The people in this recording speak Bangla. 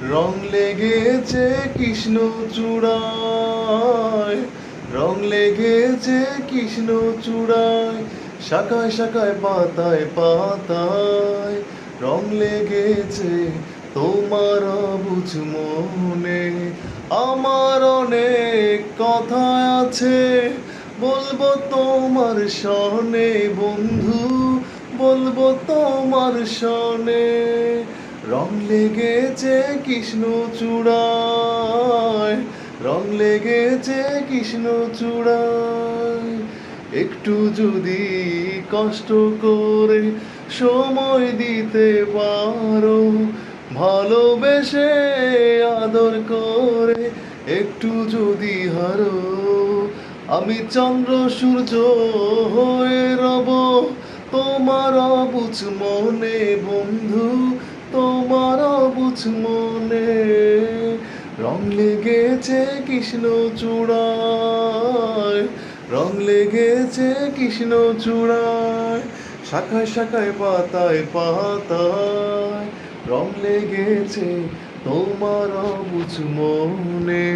রং লেগেছে কৃষ্ণ চূড়ায়, রং লেগেছে কৃষ্ণ চূড়ায়, শাখায় শাখায় পাতায় পাতায় রং লেগেছে তোমার অবুঝ মনে। আমার অনেক কথা আছে বলবো তোমার শনে বন্ধু, বলবো তোমার শনে। রং লেগেছে কৃষ্ণ চূড়ায়, রং লেগেছে কৃষ্ণ চূড়ায়। একটু যদি কষ্ট করে সময় দিতে পারো, ভালোবেসে আদর করে একটু যদি হারো, আমি চন্দ্র সূর্য হয়ে রব তোমার অবুঝ মনে বন্ধু, তোমার অবুঝ মনে। রং লেগেছে কৃষ্ণ চূড়ায়, রং লেগেছে কৃষ্ণ চূড়ায়, শাখায় শাখায় পাতায় পাতায় রং লেগেছে তোমার অবুঝ মনে।